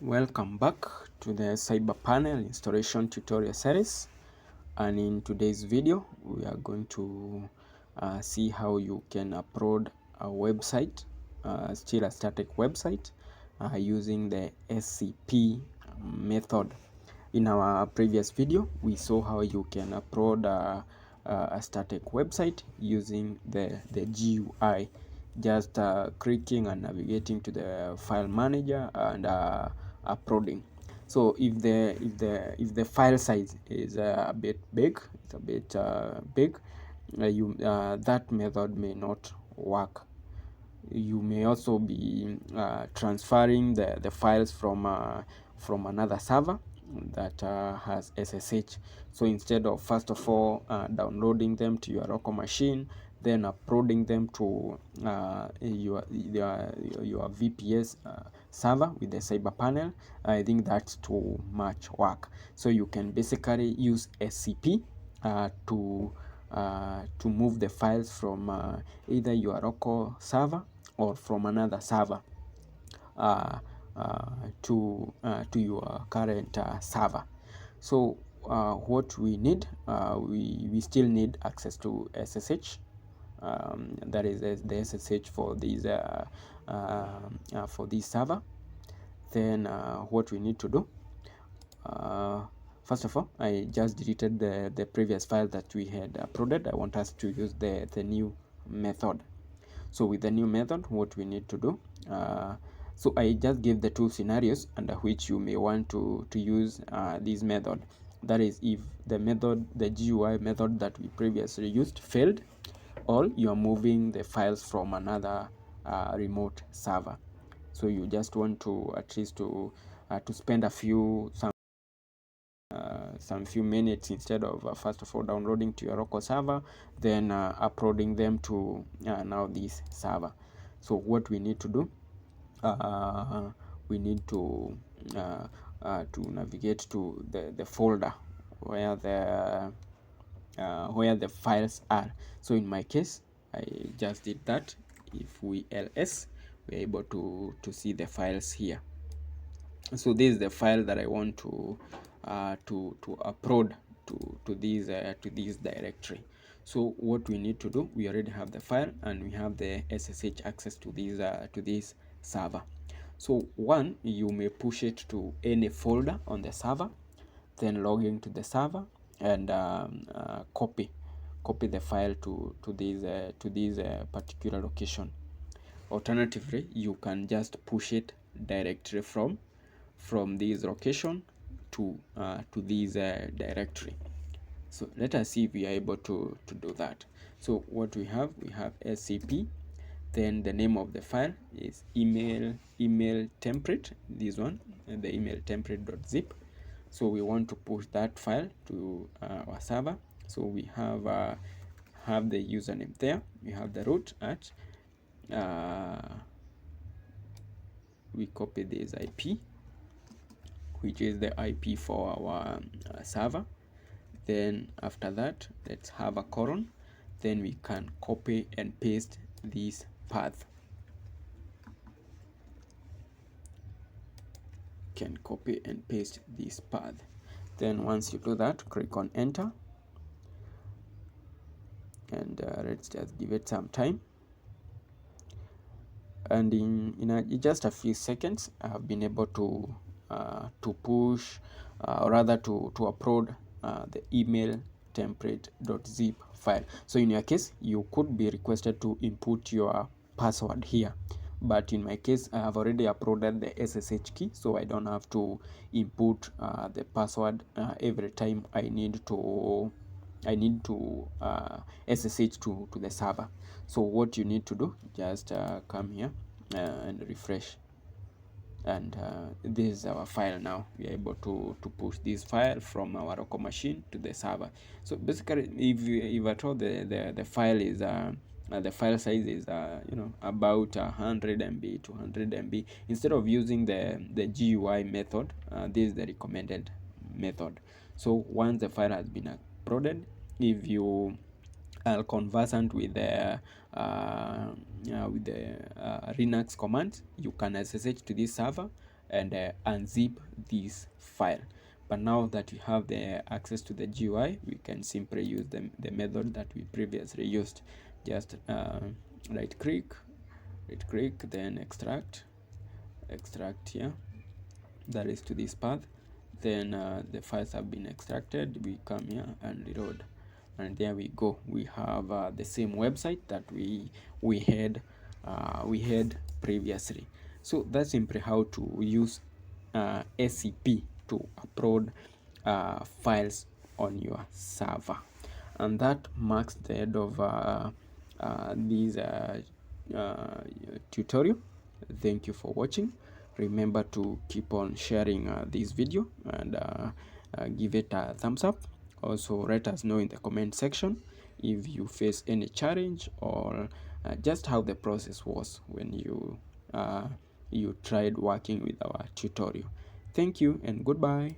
Welcome back to the CyberPanel installation tutorial series, and in today's video we are going to see how you can upload a website, still a static website, using the SCP method. In our previous video we saw how you can upload a static website using the GUI, just clicking and navigating to the file manager and uploading. So if the file size is a bit big, that method may not work. You may also be transferring the files from another server that has SSH. So instead of first of all downloading them to your local machine, then uploading them to your VPS server with the CyberPanel, I think that's too much work. So you can basically use SCP to move the files from either your local server or from another server to your current server. So what we need, we still need access to SSH. That is the SSH for this server. Then what we need to do, first of all, I just deleted the previous file that we had uploaded. I want us to use the new method. So with the new method, what we need to do, so I just gave the two scenarios under which you may want to use this method. That is, if the GUI method that we previously used failed, or you are moving the files from another remote server. So you just want to at least to spend some few minutes, instead of first of all downloading to your local server, then uploading them to now this server. So what we need to do, we need to navigate to the folder where the files are. So in my case, I just did that. If we ls, we're able to see the files here. So this is the file that I want to upload to this directory. So what we need to do, we already have the file and we have the SSH access to this server. So one, you may push it to any folder on the server, then log into the server and copy the file to this particular location. Alternatively, you can just push it directly from this location to this directory. So let us see if we are able to do that. So what we have SCP, then the name of the file is email template, this one, the email template.zip. So we want to push that file to our server. So we have the username there, we have the root at we copy this IP, which is the IP for our server. Then after that, let's have a colon. Then we can copy and paste this path. Can copy and paste this path. Then once you do that, click on enter, and let's just give it some time. And in just a few seconds, I have been able to push, or rather to upload the email template.zip file. So in your case, you could be requested to input your password here, but in my case, I have already uploaded the SSH key, so I don't have to input the password every time I need to SSH to the server. So what you need to do, just come here and refresh, and this is our file now. We are able to push this file from our local machine to the server. So basically, if at all the file is the file size is about 100 MB, 200 MB, instead of using the GUI method, this is the recommended method. So once the file has been uploaded, if you are conversant with the Linux commands, you can SSH to this server and unzip this file. But now that we have the access to the GUI, we can simply use the method that we previously used. Just right click, then extract here, that is to this path. Then the files have been extracted. We come here and reload, and there we go. We have the same website that we had previously. So that's simply how to use SCP to upload files on your server. And that marks the end of this tutorial. Thank you for watching. Remember to keep on sharing this video, and give it a thumbs up. Also, let us know in the comment section if you face any challenge, or just how the process was when you tried working with our tutorial. Thank you and goodbye.